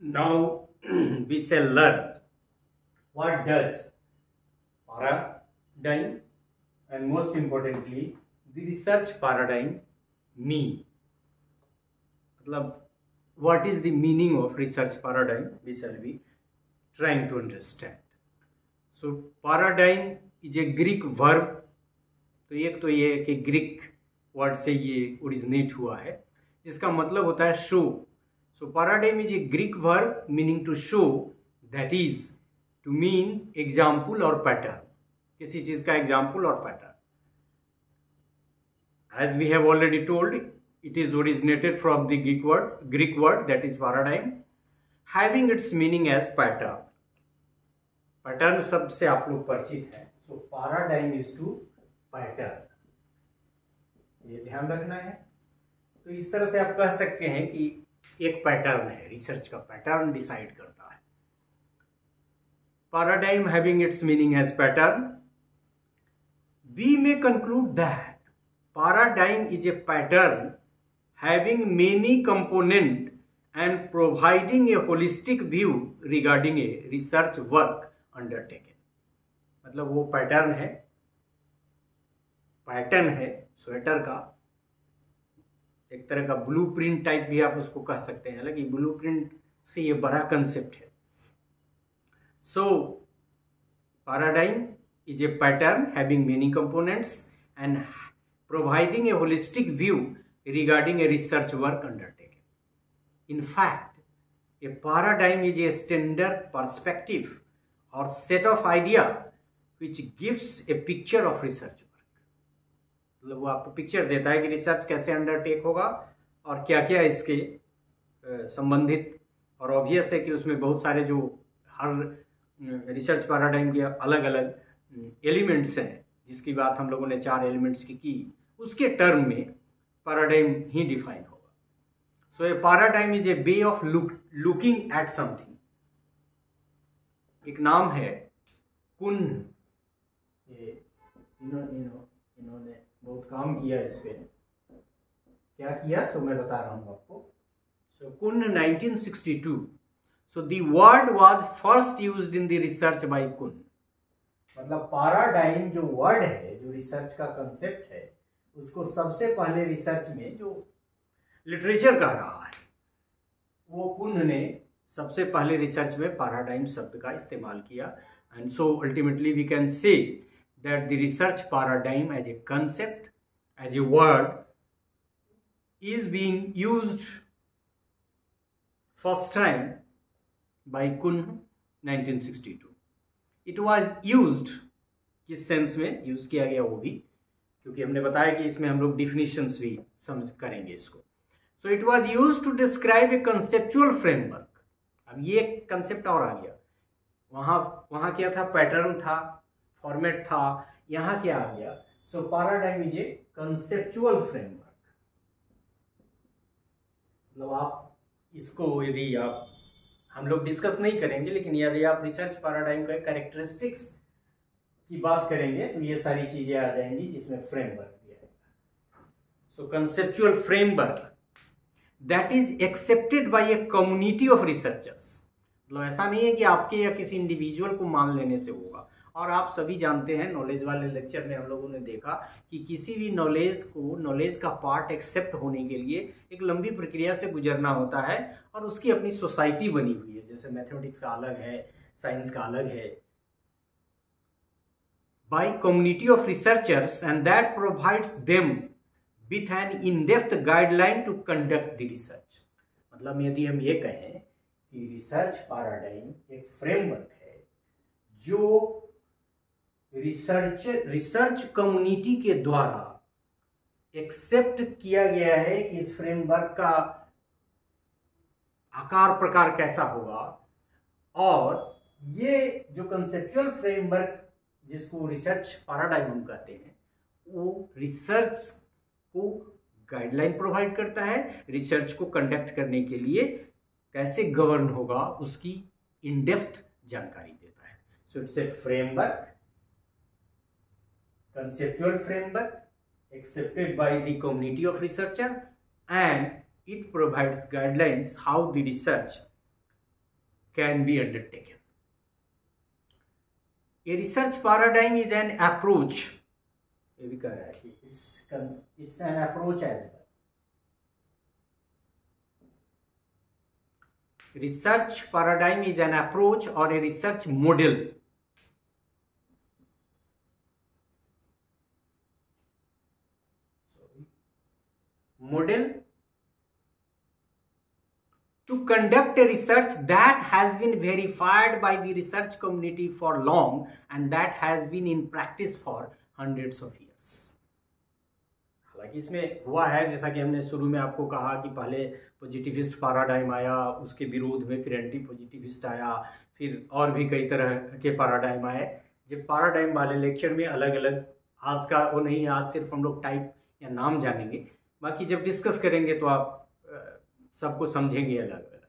Now we shall learn what does paradigm and most importantly the research paradigm mean. मतलब what is the meaning of research paradigm we shall be trying to understand. So paradigm is a Greek verb. तो एक तो ये है कि Greek word से ये originate हुआ है जिसका मतलब होता है show. So paradigm is a Greek verb meaning to show, that is to mean example or pattern. किसी चीज का example or pattern. As we have already told, it is originated from the Greek word that is paradigm, having its meaning as pattern. Pattern शब्द से आप लोग परिचित हैं. So paradigm is to pattern. ये ध्यान रखना है. तो इस तरह से आप कह सकते हैं कि एक पैटर्न है, रिसर्च का पैटर्न डिसाइड करता है. Paradigm having its meaning as pattern, we may conclude that paradigm is a pattern having many components and providing a holistic view regarding a research work undertaken. मतलब वो pattern है sweater का, एक तरह का blueprint type भी आप उसको कह सकते हैं. हालांकि ब्लूप्रिंट से ये बड़ा कंसेप्ट है. So paradigm is a pattern having many components and providing a holistic view regarding a research work undertaken. In fact a paradigm is a standard perspective और set of idea which gives a picture of research work. मतलब वो आपको picture देता है कि research कैसे undertake होगा और क्या क्या इसके संबंधित. और ऑब्वियस है कि उसमें बहुत सारे जो हर रिसर्च पैराडाइम के अलग अलग एलिमेंट्स हैं, जिसकी बात हम लोगों ने 4 एलिमेंट्स की उसके टर्म में पैराडाइम ही डिफाइन होगा. So a paradigm is a way of looking at something. एक नाम है कुन. इन्होंने बहुत काम किया इस पे. क्या किया सो मैं बता रहा हूं आपको. सो कुन 1962. So the word was first used in the research by कुन. मतलब पैराडाइम जो वर्ड है, जो रिसर्च का कंसेप्ट है, उसको सबसे पहले रिसर्च में जो लिटरेचर कह रहा है वो कुन ने सबसे पहले रिसर्च में पैराडाइम शब्द का इस्तेमाल किया. And so ultimately we can say that the research paradigm as a concept, as a word, is being used first time by Kuhn 1962. It was used, किस सेंस में यूज किया गया वो भी, क्योंकि हमने बताया कि इसमें हम लोग डिफिनेशंस भी समझ करेंगे इसको. So it was used to describe a conceptual framework. अब ये कंसेप्ट और आ गया. वहां क्या था, पैटर्न था, फॉर्मेट था. यहां क्या आ गया, so paradigm is a conceptual framework. मतलब आप इसको यदि आप हम लोग डिस्कस नहीं करेंगे, लेकिन यदि आप रिसर्च पैराडाइम का कैरेक्टरिस्टिक्स की बात करेंगे तो ये सारी चीजें आ जाएंगी जिसमें फ्रेमवर्क दिया जाएगा. So conceptual framework that is accepted by a community of researchers. मतलब ऐसा नहीं है कि आपके या किसी इंडिविजुअल को मान लेने से होगा. और आप सभी जानते हैं, नॉलेज वाले लेक्चर में हम लोगों ने देखा कि किसी भी नॉलेज का पार्ट एक्सेप्ट होने के लिए एक लंबी प्रक्रिया से गुजरना होता है और उसकी अपनी सोसाइटी बनी हुई है. जैसे मैथमेटिक्स का अलग है, साइंस का अलग है. By community of researchers and that provides them with an in depth guideline to conduct the research. मतलब यदि हम ये कहें कि रिसर्च पैराडाइम एक फ्रेमवर्क है जो रिसर्च कम्युनिटी के द्वारा एक्सेप्ट किया गया है कि इस फ्रेमवर्क का आकार प्रकार कैसा होगा. और ये जो कंसेप्चुअल फ्रेमवर्क जिसको रिसर्च पैराडाइम हम कहते हैं, वो रिसर्च को गाइडलाइन प्रोवाइड करता है. रिसर्च को कंडक्ट करने के लिए कैसे गवर्न होगा उसकी इन डेप्थ जानकारी देता है. सो it's A framework, conceptual framework accepted by the community of researcher, and it provides guidelines how the research can be undertaken. A research paradigm is an approach. ये भी कह रहा है कि it's an approach as well. Research paradigm is an approach or a research model to conduct a research that has been verified by the research community for long and that has been in practice for hundreds of years. हालांकि इसमें हुआ है, जैसा कि हमने शुरू में आपको कहा कि पहले पॉजिटिविस्ट पैराडाइम आया, उसके विरोध में फिर एंटी पॉजिटिविस्ट आया, फिर और भी कई तरह के पैराडाइम आए। जब पैराडाइम वाले लेक्चर में अलग अलग, आज का वो नहीं, आज सिर्फ हम लोग टाइप या नाम जानेंगे, बाकी जब डिस्कस करेंगे तो आप सबको समझेंगे अलग अलग।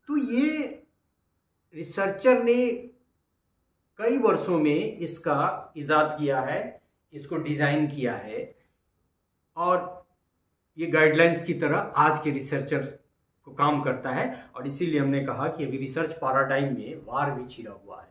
तो ये रिसर्चर ने कई वर्षों में इसका इजाद किया है, इसको डिजाइन किया है, और ये गाइडलाइंस की तरह आज के रिसर्चर को काम करता है। और इसीलिए हमने कहा कि अभी रिसर्च पैराडाइम में वार भी छिड़ा हुआ है,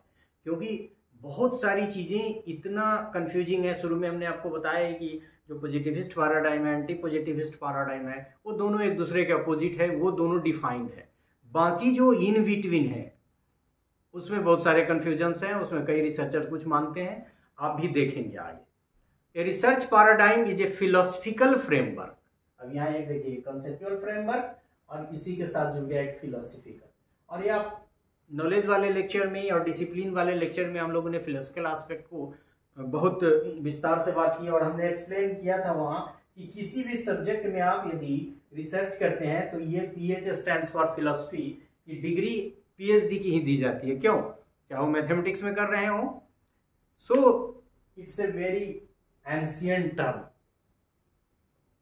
क्योंकि बहुत सारी चीज़ें इतना कंफ्यूजिंग है। शुरू में हमने आपको बताया कि जो पॉजिटिविस्ट पैराडाइम है, एंटी पॉजिटिविस्ट पैराडाइम है, वो दोनों एक दूसरे के अपोजिट है, वो दोनों डिफाइंड है। बाकी जो इन बिटवीन है उसमें बहुत सारे कन्फ्यूजन्स हैं, उसमें कई रिसर्चर कुछ मानते हैं, आप भी देखेंगे आगे। ए research paradigm is a philosophical framework. अब यहाँ एक देखिए कंसेप्चुअल फ्रेमवर्क और इसी के साथ जुड़ गया एक फिलोसफिकल। और ये आप नॉलेज वाले लेक्चर में और डिसिप्लिन वाले लेक्चर में हम लोगों ने फिलोसफिकल एस्पेक्ट को बहुत विस्तार से बात की, और हमने एक्सप्लेन किया था वहाँ कि किसी भी सब्जेक्ट में आप यदि रिसर्च करते हैं तो ये PH स्टैंड्स फॉर फिलोसफी, ये डिग्री PhD की ही दी जाती है। क्यों? चाहे वो मैथमेटिक्स में कर रहे हो। So it's a very ancient term.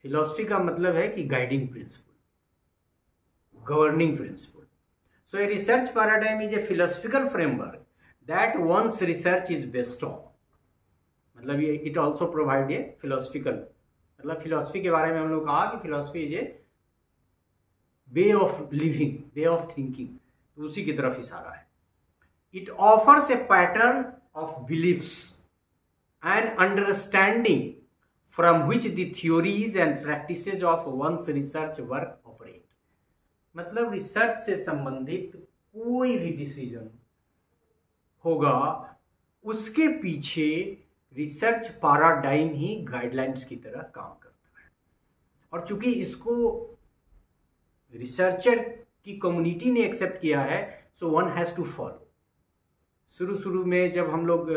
Philosophy का मतलब है कि guiding principle, governing principle. So a research paradigm is a philosophical framework that one's research is based on, मतलब ये it also provide a philosophical, मतलब फिलोसफी के बारे में हम लोग कहा कि philosophy is a way of living, way of thinking, तो उसी की तरफ इशारा है। It offers a pattern of beliefs and understanding from which the theories and practices of one's research work operate. मतलब रिसर्च से संबंधित कोई भी डिसीजन होगा उसके पीछे रिसर्च पैराडाइम ही गाइडलाइंस की तरह काम करता है। और चूंकि इसको रिसर्चर की कम्युनिटी ने एक्सेप्ट किया है, so one has to follow. शुरू में जब हम लोग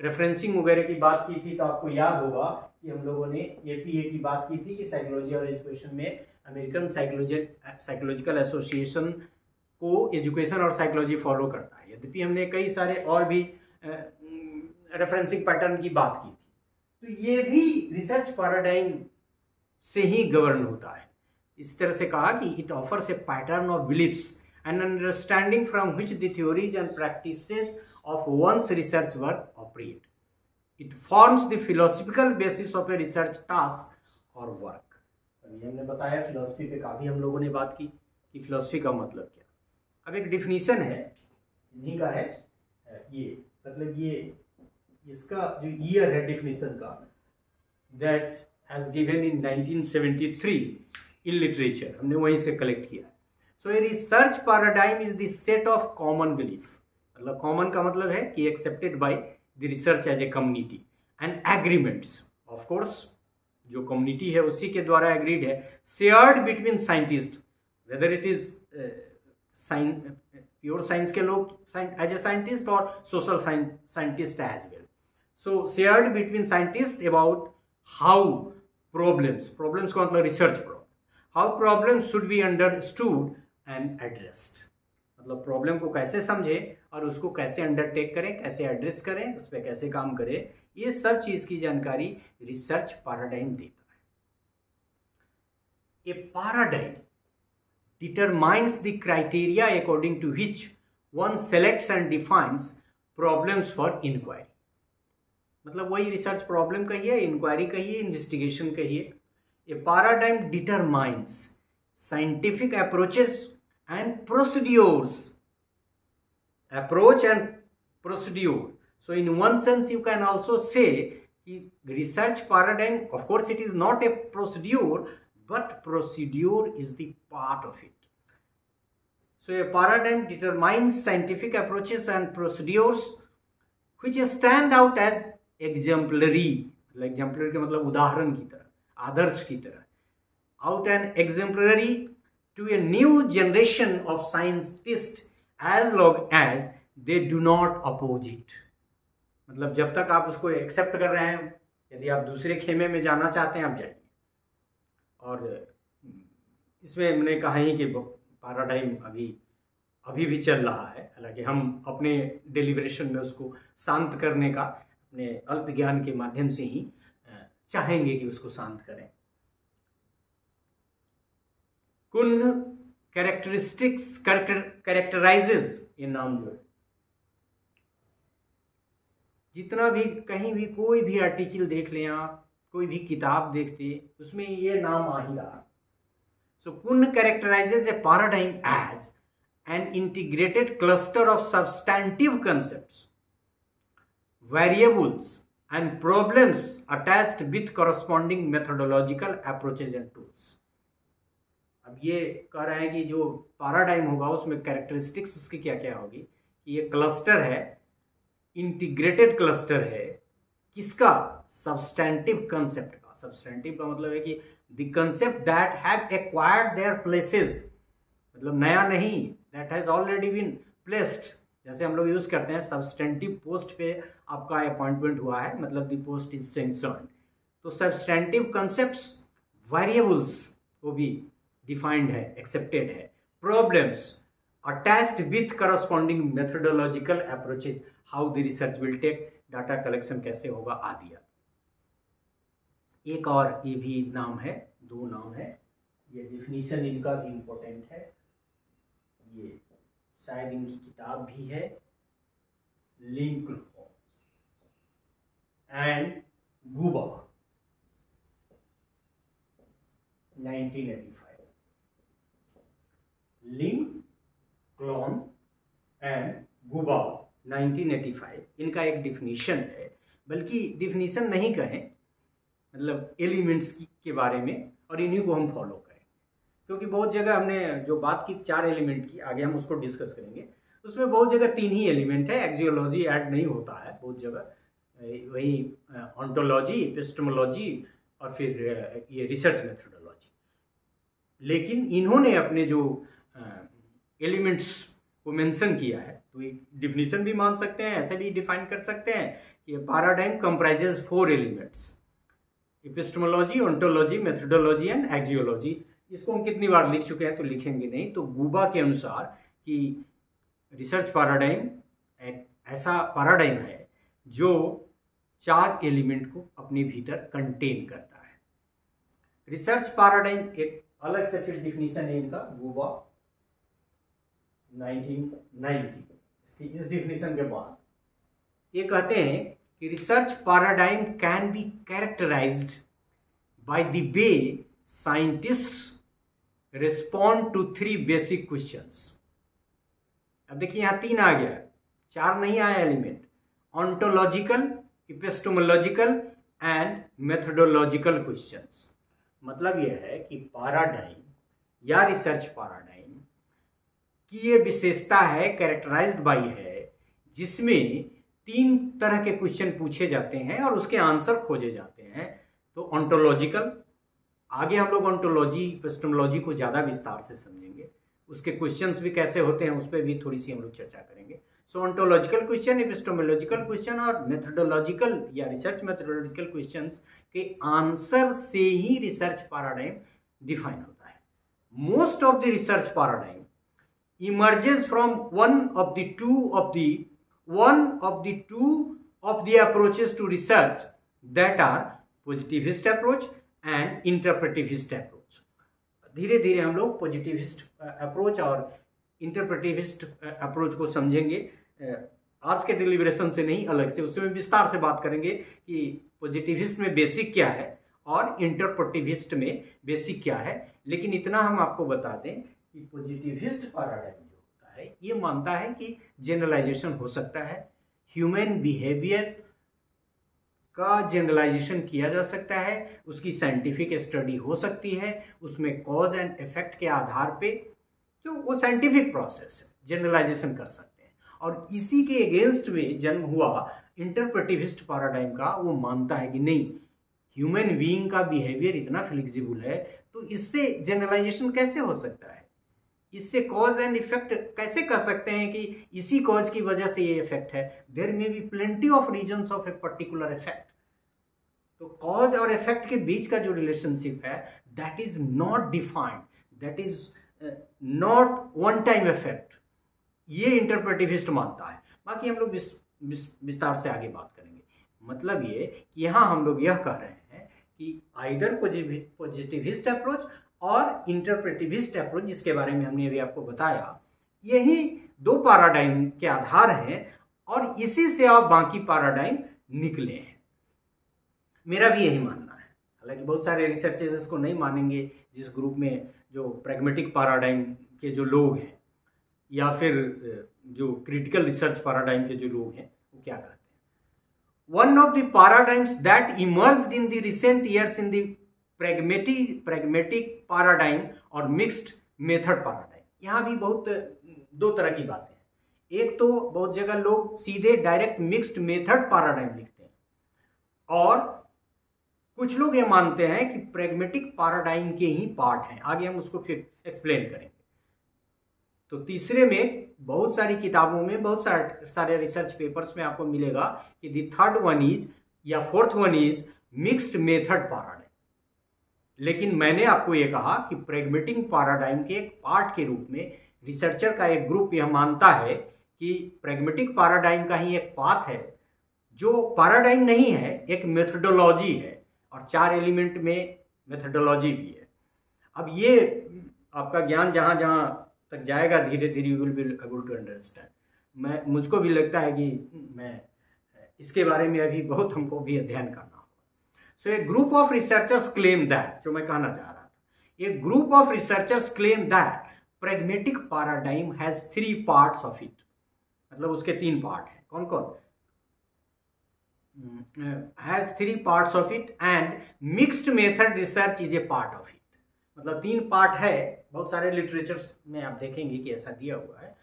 रेफरेंसिंग वगैरह की बात की थी तो आपको याद होगा कि हम लोगों ने APA की बात की थी कि साइकोलॉजी और एजुकेशन में अमेरिकन साइकोलॉजिकल एसोसिएशन को एजुकेशन और साइकोलॉजी फॉलो करता है। यद्यपि हमने कई सारे और भी रेफरेंसिंग पैटर्न की बात की थी, तो ये भी रिसर्च पैराडाइम से ही गवर्न होता है। इस तरह से कहा कि it offers a pattern of beliefs and understanding from which the theories and practices of one's research work operate. It forms the philosophical basis of a research task और work. अभी हमने बताया फिलोसफी पे काफ़ी हम लोगों ने बात की कि फिलोसफी का मतलब क्या। अब एक डिफिनीशन है, इन्हीं का है ये, मतलब ये इसका जो ईयर है डिफिनीशन का, that has given in 1973 in literature, हमने वहीं से कलेक्ट किया। So a research paradigm is the set of common belief, मतलब कॉमन का मतलब है कि accepted by the research as a community and agreements, of course जो कम्युनिटी है उसी के द्वारा एग्रीड है, shared between scientist, whether it is pure science के लोग एज ए साइंटिस्ट और social scientist as well. So shared between scientist about how problems का मतलब research problem, how problems should be understood and addressed, मतलब problem को कैसे समझे और उसको कैसे अंडरटेक करें, कैसे एड्रेस करें, उस पर कैसे काम करें, ये सब चीज की जानकारी रिसर्च पैराडाइम देता है। ए paradigm determines the criteria according to which one selects and defines problems for inquiry। मतलब वही रिसर्च प्रॉब्लम कहिए, इंक्वायरी कहिए, इन्वेस्टिगेशन कहिए। A paradigm determines scientific approaches and procedures approach and procedure. So in one sense you can also say research paradigm, of course it is not a procedure, but procedure is the part of it. So a paradigm determines scientific approaches and procedures which stand out as exemplary. Exemplary का मतलब उदाहरण की तरह, आदर्श की तरह. Out and exemplary to a new generation of scientists as long as they do not oppose it. मतलब जब तक आप उसको एक्सेप्ट कर रहे हैं, यदि आप दूसरे खेमे में जाना चाहते हैं आप जाइए. और इसमें मैंने कहा ही कि पैराडाइम अभी भी चल रहा है, हालांकि हम अपने डेलिब्रेशन में उसको शांत करने का अपने अल्प ज्ञान के माध्यम से ही चाहेंगे कि उसको शांत करें. कुन कैरेक्टरिस्टिक्स कैरेक्टराइजेज, ये नाम जो है, जितना भी कहीं भी कोई भी आर्टिकल देख लें आप, कोई भी किताब देखते उसमें ये नाम आ ही रहा. So Kuhn characterizes a paradigm as an integrated cluster of substantive concepts, variables and problems attached with corresponding methodological approaches and tools. अब ये कह रहा है कि जो पैराडाइम होगा उसमें कैरेक्टरिस्टिक्स उसकी क्या क्या होगी कि ये क्लस्टर है, इंटीग्रेटेड क्लस्टर है. किसका? सब्सटेंटिव कंसेप्ट का. सब्सटेंटिव का मतलब है कि the concept that have acquired their places, मतलब नया नहीं, that has already been placed. जैसे हम लोग यूज करते हैं सब्सटेंटिव पोस्ट पे आपका अपॉइंटमेंट हुआ है, मतलब द पोस्ट इज सेंक्शन्ड. तो सब्सटेंटिव कंसेप्ट्स, वेरिएबल्स वो भी डिफाइंड है, एक्सेप्टेड है. Problems attached with corresponding methodological approaches, how the research will take, data collection कैसे होगा आदि. एक और ये भी नाम है, दो नाम है, ये डिफिनीशन इनका भी इम्पोर्टेंट है. ये शायद इनकी किताब भी है, लिंकहोफ and Gauba 1985. Link, clone and Gauba 1985 इनका एक डिफिनीशन है, बल्कि डिफिनीशन नहीं कहें, मतलब एलिमेंट्स के बारे में, और इन्हीं को हम फॉलो करें. क्योंकि बहुत जगह हमने जो बात की 4 एलिमेंट की, आगे हम उसको डिस्कस करेंगे, उसमें बहुत जगह 3 ही एलिमेंट है. एक्जियोलॉजी ऐड नहीं होता है बहुत जगह, वही ऑन्टोलॉजी, एपिस्टेमोलॉजी और फिर ये रिसर्च मेथोडोलॉजी. लेकिन इन्होंने अपने जो एलिमेंट्स को मेंशन किया है, तो एक डिफिनीशन भी मान सकते हैं, ऐसे भी डिफाइन कर सकते हैं कि paradigm comprises 4 elements, epistemology, ontology, methodology and axiology. इसको हम कितनी बार लिख चुके हैं तो लिखेंगे नहीं. तो गुबा के अनुसार कि रिसर्च पैराडाइम एक ऐसा पैराडाइम है जो 4 एलिमेंट को अपने भीतर कंटेन करता है. रिसर्च पैराडाइम एक अलग से फिर डिफिनीशन है इनका, गुबा 1990. इस डिफिनीशन के बाद ये कहते हैं कि research paradigm can be characterized by the way scientists respond to 3 basic questions. अब देखिए यहाँ 3 आ गया, 4 नहीं आया element. Ontological, epistemological and methodological questions. मतलब यह है कि पैराडाइम या रिसर्च पैराडाइम की ये विशेषता है, कैरेक्टराइज्ड बाय है, जिसमें 3 तरह के क्वेश्चन पूछे जाते हैं और उसके आंसर खोजे जाते हैं. तो ऑन्टोलॉजिकल, आगे हम लोग ऑन्टोलॉजी, एपिस्टेमोलॉजी को ज़्यादा विस्तार से समझेंगे, उसके क्वेश्चंस भी कैसे होते हैं उस पर भी थोड़ी सी हम लोग चर्चा करेंगे. सो ऑन्टोलॉजिकल क्वेश्चन, एपिस्टेमोलॉजिकल क्वेश्चन और मेथोडोलॉजिकल या रिसर्च मेथोडोलॉजिकल क्वेश्चंस के आंसर से ही रिसर्च पैराडाइम डिफाइन होता है. Most of the research paradigm emerges from one of the two of the approaches to research that are positivist approach and interpretivist approach. धीरे धीरे हम लोग positivist approach और इंटरप्रेटिविस्ट approach को समझेंगे. आज के डिलिब्रेशन से नहीं, अलग से उसमें विस्तार से बात करेंगे कि पॉजिटिविस्ट में बेसिक क्या है और इंटरप्रेटिविस्ट में बेसिक क्या है. लेकिन इतना हम आपको बता दें कि पॉजिटिविस्ट पैराडाइम जो होता है, ये मानता है कि जनरलाइजेशन हो सकता है, ह्यूमन बिहेवियर का जनरलाइजेशन किया जा सकता है, उसकी साइंटिफिक स्टडी हो सकती है, उसमें कॉज एंड इफेक्ट के आधार पे जो वो साइंटिफिक प्रोसेस है जनरलाइजेशन कर सकते हैं। और इसी के अगेंस्ट में जन्म हुआ इंटरप्रेटिविस्ट पैराडाइम का। वो मानता है कि नहीं, ह्यूमन बीइंग का बिहेवियर इतना फ्लेक्सिबल है तो इससे जनरलाइजेशन कैसे हो सकता है, इससे कॉज एंड इफेक्ट कैसे कर सकते हैं कि इसी कॉज की वजह से ये इफेक्ट है। There may be plenty of reasons of a particular effect. तो कॉज और इफेक्ट के बीच का जो रिलेशनशिप है that is not defined, that is not one time effect, ये इंटरप्रेटिविस्ट मानता है। बाकी हम लोग विस्तार से आगे बात करेंगे। मतलब ये कि यहाँ हम लोग यह कह रहे हैं कि आइदर पॉजिटिविस्ट अप्रोच और इंटरप्रेटिविस्ट अप्रोच, जिसके बारे में हमने अभी आपको बताया, यही दो पैराडाइम के आधार हैं और इसी से आप बाकी पैराडाइम निकले हैं। मेरा भी यही मानना है। हालांकि बहुत सारे रिसर्चर्स इसको नहीं मानेंगे, जिस ग्रुप में जो प्रैग्मेटिक पैराडाइम के जो लोग हैं या फिर जो क्रिटिकल रिसर्च पैराडाइम के जो लोग हैं वो क्या कहते हैं। One of the paradigms that emerged in the recent years in the pragmatic paradigm और मिक्स्ड मेथड पैराडाइम। यहाँ भी बहुत दो तरह की बातें हैं। एक तो बहुत जगह लोग सीधे डायरेक्ट मिक्स्ड मेथड पैराडाइम लिखते हैं और कुछ लोग ये मानते हैं कि प्रैग्मेटिक पैराडाइम के ही पार्ट हैं। आगे हम उसको फिर एक्सप्लेन करेंगे। तो तीसरे में बहुत सारी किताबों में, बहुत सारे रिसर्च पेपर्स में आपको मिलेगा कि द थर्ड वन इज या fourth one is mixed method paradigm. लेकिन मैंने आपको ये कहा कि प्रैग्मेटिक पैराडाइम के एक पार्ट के रूप में रिसर्चर का एक ग्रुप यह मानता है कि प्रैग्मेटिक पैराडाइम का ही एक पाथ है, जो पैराडाइम नहीं है, एक मेथडोलॉजी है और 4 एलिमेंट में मेथडोलॉजी भी है। अब ये आपका ज्ञान जहाँ जहाँ तक जाएगा धीरे धीरे you will be able to understand. मुझको भी लगता है कि मैं इसके बारे में अभी बहुत हमको भी अध्ययन करना होगा। So a group of researchers claim that, जो मैं कहना चाह रहा था, a group of researchers claim that pragmatic paradigm has 3 parts of it. मतलब उसके 3 पार्ट हैं। कौन कौन? has 3 parts of it and mixed method research is a part of it। मतलब 3 पार्ट है। बहुत सारे लिटरेचर्स में आप देखेंगे कि ऐसा दिया हुआ है,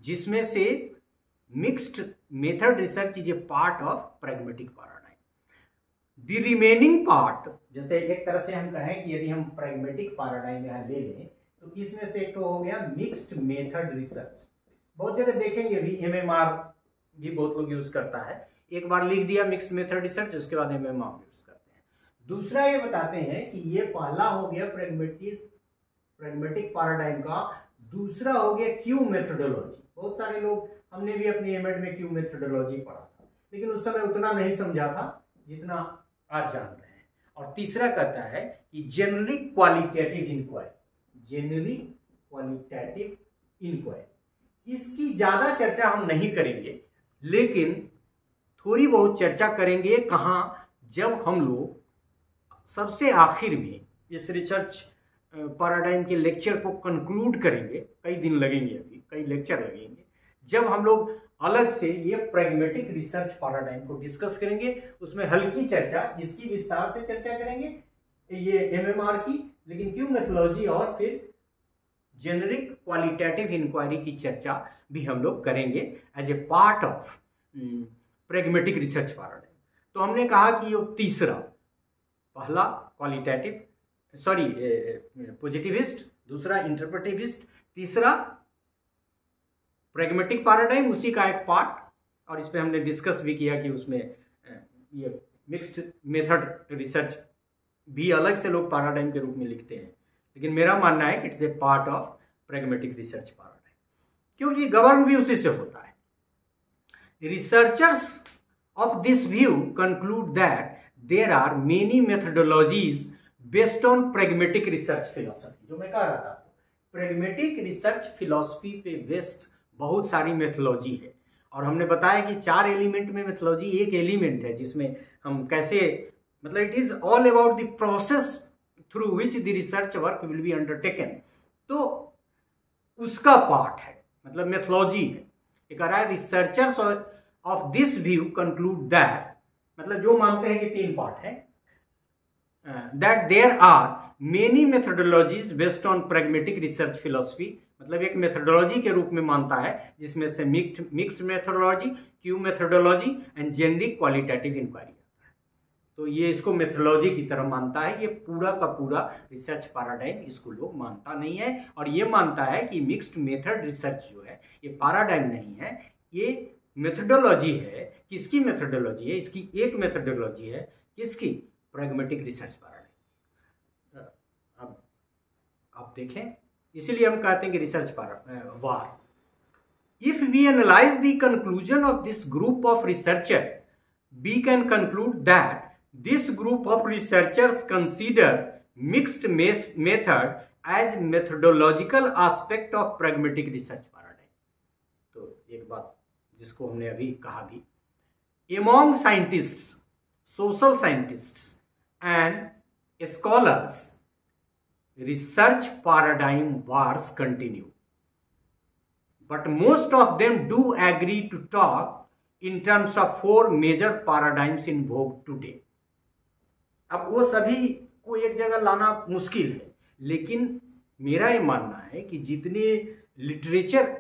जिसमें से mixed method research is a part of pragmatic paradigm. The remaining part, जैसे एक तरह से हम कहें कि यदि हम प्रैग्मेटिक पैराडाइम यहाँ ले लें तो इसमें से एक तो हो गया मिक्स्ड मेथड रिसर्च। बहुत जगह देखेंगे भी MMR भी बहुत लोग यूज करता है। एक बार लिख दिया मिक्स्ड मेथड रिसर्च, उसके बाद MMR यूज करते हैं। दूसरा ये बताते हैं कि ये पहला हो गया प्रैग्मेटिक पैराडाइम का, दूसरा हो गया क्यू मेथडोलॉजी। बहुत सारे लोग, हमने भी अपनी एमएड में क्यू मेथडोलॉजी पढ़ा था, लेकिन उस समय उतना नहीं समझा था जितना आज जान रहे हैं। और तीसरा कहता है कि generic qualitative inquiry, generic qualitative inquiry. इसकी ज्यादा चर्चा हम नहीं करेंगे, लेकिन थोड़ी बहुत चर्चा करेंगे। कहाँ? जब हम लोग सबसे आखिर में इस रिसर्च पैराडाइम के लेक्चर को कंक्लूड करेंगे। कई दिन लगेंगे, अभी कई लेक्चर लगेंगे, जब हम लोग अलग से ये प्रैग्मेटिक रिसर्च पैराडाइम को डिस्कस करेंगे। उसमें हल्की चर्चा, इसकी विस्तार से चर्चा करेंगे, ये MMR की, लेकिन क्यू मेथोलॉजी और फिर जेनरिक क्वालिटेटिव इंक्वायरी की चर्चा भी हम लोग करेंगे as a part of pragmatic research paradigm. तो हमने कहा कि ये तीसरा, पहला क्वालिटेटिव पॉजिटिविस्ट, दूसरा इंटरप्रेटिविस्ट, तीसरा प्रैग्मेटिक पैराडाइम, उसी का एक पार्ट। और इस पे हमने डिस्कस भी किया कि उसमें ये मिक्स्ड मेथड रिसर्च भी अलग से लोग पैराडाइम के रूप में लिखते हैं, लेकिन मेरा मानना है कि it's a part of pragmatic research paradigm, क्योंकि गवर्न भी उसी से होता है। Researchers of this view conclude that there are many methodologies based on pragmatic research philosophy. जो मैं कह रहा था, प्रैग्मेटिक रिसर्च फिलॉसफी पे बेस्ड बहुत सारी मेथोलॉजी है। और हमने बताया कि 4 एलिमेंट में मेथोलॉजी एक एलिमेंट है, जिसमें हम कैसे, मतलब it is all about the process through which the research work will be undertaken. तो उसका पार्ट है, मतलब मेथोलॉजी है। ये कह रहा है researchers of this view conclude that, मतलब जो मानते हैं कि 3 पार्ट है, that there are many methodologies based on pragmatic research philosophy, मतलब एक मेथोडोलॉजी के रूप में मानता है जिसमें से mixed methodology, Q methodology and generic qualitative inquiry. तो ये इसको मेथोडोलॉजी की तरह मानता है। ये पूरा का पूरा रिसर्च पैराडाइम इसको लोग मानता नहीं है, और ये मानता है कि मिक्स्ड मेथड रिसर्च जो है ये पैराडाइम नहीं है, ये मेथोडोलॉजी है। किसकी मेथोडोलॉजी है? इसकी एक मेथोडोलॉजी है, किसकी? Pragmatic research paradigm. अब आप देखें, इसीलिए हम कहते हैं कि research war. If we analyze the conclusion of this group of researcher, we can conclude that this group of researchers consider mixed method as methodological aspect of pragmatic research paradigm। तो एक बात जिसको हमने अभी कहा भी, among scientists, social scientists and scholars, research paradigm wars continue, but most of them do agree to talk in terms of 4 major paradigms in vogue today। अब वो सभी को एक जगह लाना मुश्किल है, लेकिन मेरा ये मानना है कि जितने लिटरेचर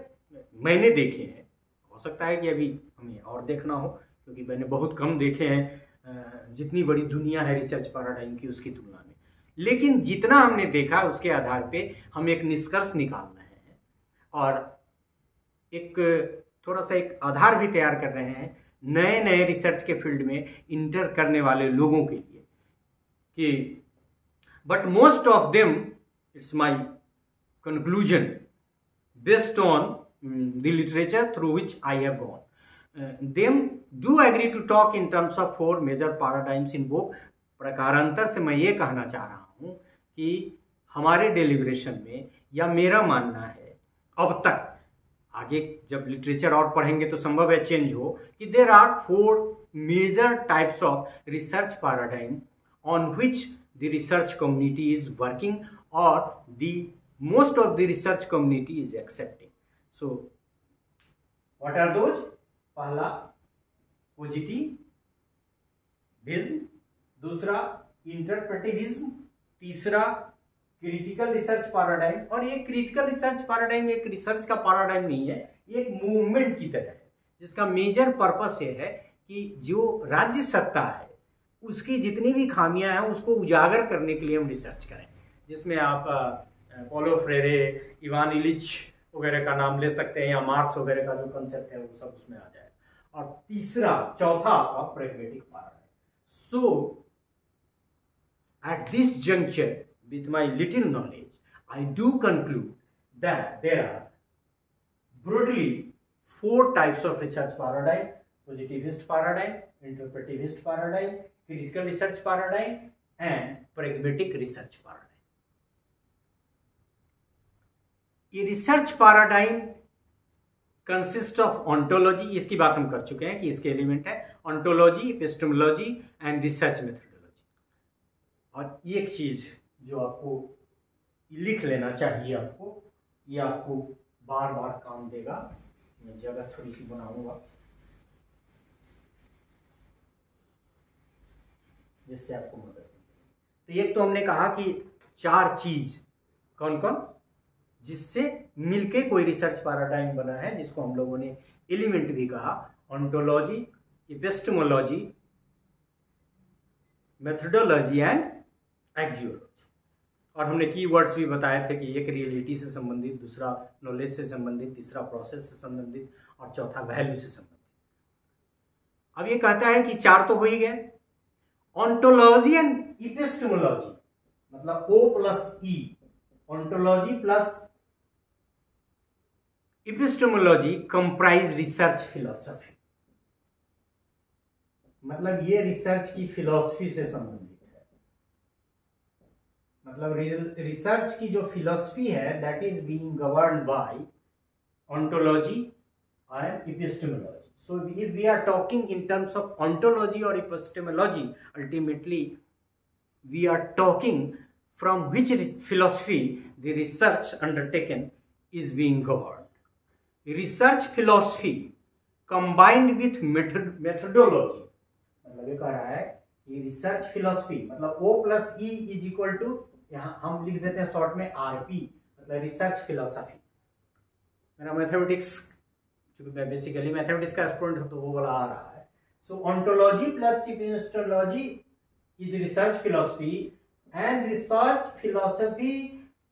मैंने देखे हैं, हो सकता है कि अभी हमें और देखना हो, क्योंकि मैंने बहुत कम देखे हैं जितनी बड़ी दुनिया है रिसर्च पैराडाइम की उसकी तुलना में, लेकिन जितना हमने देखा उसके आधार पे हम एक निष्कर्ष निकाल रहे हैं और एक थोड़ा सा एक आधार भी तैयार कर रहे हैं नए नए रिसर्च के फील्ड में इंटर करने वाले लोगों के लिए, कि but most of them, it's my conclusion based on the literature through which I have gone, them do agree to talk in terms of 4 major paradigms in vogue. प्रकारांतर से मैं ये कहना चाह रहा हूँ कि हमारे डेलिब्रेशन में, या मेरा मानना है अब तक, आगे जब लिटरेचर और पढ़ेंगे तो संभव है चेंज हो, कि there are 4 major types of research paradigm on which the research community is working और the most of the research community is accepting. So what are those? पहला पॉजिटिविज्म, दूसरा इंटरप्रेटिविज्म, तीसरा क्रिटिकल रिसर्च पैराडाइम। और ये critical research paradigm एक research का paradigm नहीं है, ये एक मूवमेंट की तरह है, जिसका मेजर पर्पस ये है कि जो राज्य सत्ता है उसकी जितनी भी खामियां हैं उसको उजागर करने के लिए हम रिसर्च करें, जिसमें आप पॉलो फ्रेरे, इवान इलिच वगैरह का नाम ले सकते हैं, या मार्क्स वगैरह का जो कंसेप्ट है वो सब उसमें आ जाए। और चौथा आपका pragmatic paradigm. So at this juncture, with my little knowledge, I do conclude that there are broadly 4 types of research paradigm: positivist paradigm, interpretivist paradigm, critical research paradigm, and pragmatic research paradigm। ये research paradigm consist of ontology, इसकी बात हम कर चुके हैं कि इसके element है ontology, epistemology and research methodology। और एक चीज जो आपको लिख लेना चाहिए, आपको ये आपको बार बार काम देगा, मैं जगह थोड़ी सी बनाऊंगा जिससे आपको मदद मिले। तो एक तो हमने कहा कि 4 चीज कौन कौन, जिससे मिलके कोई रिसर्च पैराडाइम बना है, जिसको हम लोगों ने एलिमेंट भी कहा: ऑन्टोलॉजी, एपिस्टेमोलॉजी, मेथोडोलॉजी एंड एक्जियोलॉजी। और हमने कीवर्ड्स भी बताए थे कि एक रियलिटी से संबंधित, दूसरा नॉलेज से संबंधित, तीसरा प्रोसेस से संबंधित, और चौथा वैल्यू से संबंधित। अब ये कहता है कि 4 तो हो ही गए। ऑन्टोलॉजी एंड एपिस्टेमोलॉजी, मतलब O+E, ontology plus epistemology comprise research philosophy, मतलब ये रिसर्च की फिलॉसफी से संबंधित है। मतलब रिसर्च की जो फिलॉसफी है that is being governed bye ontology and epistemology. So if we are talking in terms of ontology or epistemology, ultimately we are talking from which philosophy the research undertaken is being governed. Research philosophy combined with methodology, मतलब ये कह रहा है कि research philosophy मतलब O plus E is equal to, यहाँ हम लिख देते हैं शॉर्ट में RP, मतलब रिसर्च फिलोसफी। मेरा मैथमेटिक्स, क्योंकि मैं बेसिकली मैथमेटिक्स का स्टूडेंट हूँ तो वो वाला आ रहा है। So ontology plus epistemology is research philosophy and research philosophy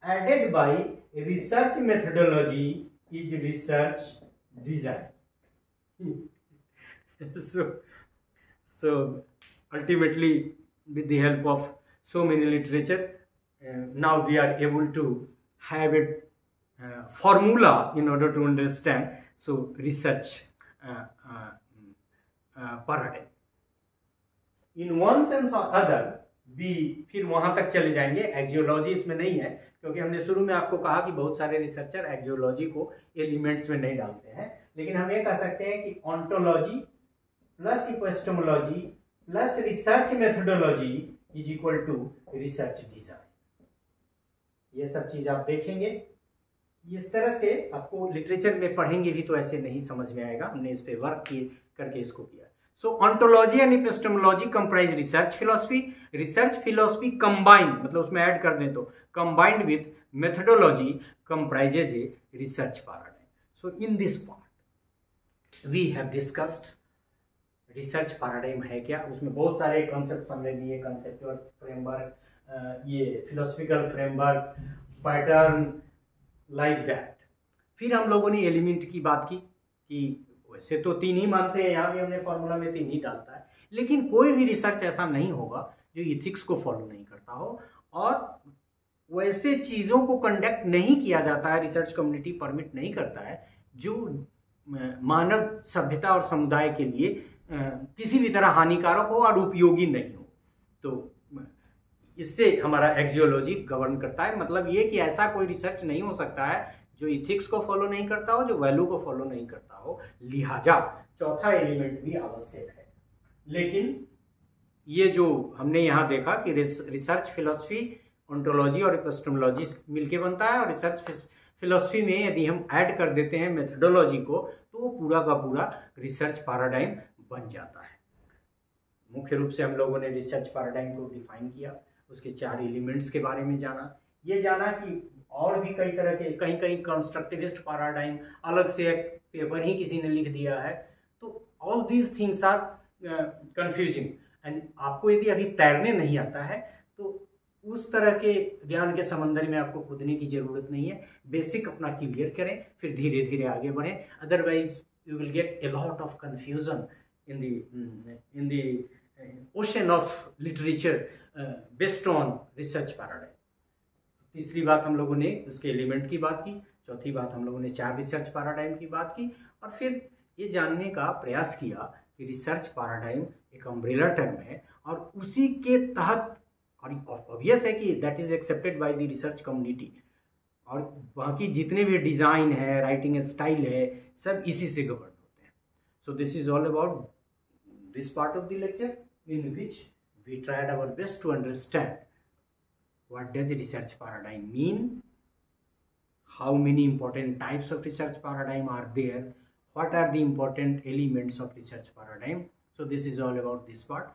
aided by research methodology is research design. so ultimately, with the help of so many literature, now we are able to have a formula in order to understand so research paradigm. In one sense or other, we फिर वहां तक चले जाएंगे। एक्जियोलॉजी इसमें नहीं है, क्योंकि हमने शुरू में आपको कहा कि बहुत सारे रिसर्चर एक्जियोलॉजी को एलिमेंट्स में नहीं डालते हैं, लेकिन हम ये कह सकते हैं कि ontology plus epistemology plus research methodology is equal to research design. ये सब चीज आप देखेंगे इस तरह से। आपको लिटरेचर में पढ़ेंगे भी तो ऐसे नहीं समझ में आएगा, हमने इस पे वर्क करके इसको किया। So ontology and epistemology comprise research philosophy. Research philosophy combined, मतलब उसमें ऐड कर दें तो combined with methodology comprises a research paradigm. So in this part we have discussed research paradigm है क्या, उसमें बहुत सारे concepts हमने दिए, conceptual framework, ये philosophical framework, pattern like that. फिर हम लोगों ने एलिमेंट की बात की कि वैसे तो 3 ही मानते हैं, यहाँ भी हमने फॉर्मूला में 3 ही डालता है, लेकिन कोई भी रिसर्च ऐसा नहीं होगा जो इथिक्स को फॉलो नहीं करता हो, और वैसे चीज़ों को कंडक्ट नहीं किया जाता है, रिसर्च कम्युनिटी परमिट नहीं करता है जो मानव सभ्यता और समुदाय के लिए किसी भी तरह हानिकारक हो और उपयोगी नहीं हो। तो इससे हमारा एक्जियोलॉजी गवर्न करता है। मतलब ये कि ऐसा कोई रिसर्च नहीं हो सकता है जो इथिक्स को फॉलो नहीं करता हो, जो वैल्यू को फॉलो नहीं करता हो, लिहाजा चौथा एलिमेंट भी आवश्यक है। लेकिन ये जो हमने यहाँ देखा कि रिसर्च फिलोसफी, ऑन्टोलॉजी और एपिस्टेमोलॉजी मिलके बनता है, और रिसर्च फिलोसफी में यदि हम ऐड कर देते हैं मेथोडोलॉजी को तो वो पूरा का पूरा रिसर्च पैराडाइम बन जाता है। मुख्य रूप से हम लोगों ने रिसर्च पैराडाइम को डिफाइन किया, उसके 4 एलिमेंट्स के बारे में जाना, ये जाना कि और भी कई तरह के, कहीं कहीं कंस्ट्रक्टिविस्ट पैराडाइम अलग से एक पेपर ही किसी ने लिख दिया है। तो all these things are confusing, and आपको यदि अभी तैरने नहीं आता है तो उस तरह के ज्ञान के समंदर में आपको कूदने की जरूरत नहीं है। बेसिक अपना क्लियर करें, फिर धीरे धीरे आगे बढ़ें, otherwise you will get a lot of confusion in the ocean of literature based on research paradigm. तीसरी बात हम लोगों ने उसके एलिमेंट की बात की, चौथी बात हम लोगों ने 4 रिसर्च पैराडाइम की बात की, और फिर ये जानने का प्रयास किया कि रिसर्च पैराडाइम एक अम्ब्रेला टर्म है और उसी के तहत, और ऑब्वियस है कि that is accepted by the research community, और बाकी जितने भी डिज़ाइन है, राइटिंग स्टाइल है, सब इसी से गवर्न होते हैं। So this is all about this part of the lecture in which we tried our best to understand what does research paradigm mean, how many important types of research paradigm are there, what are the important elements of research paradigm. So this is all about this part.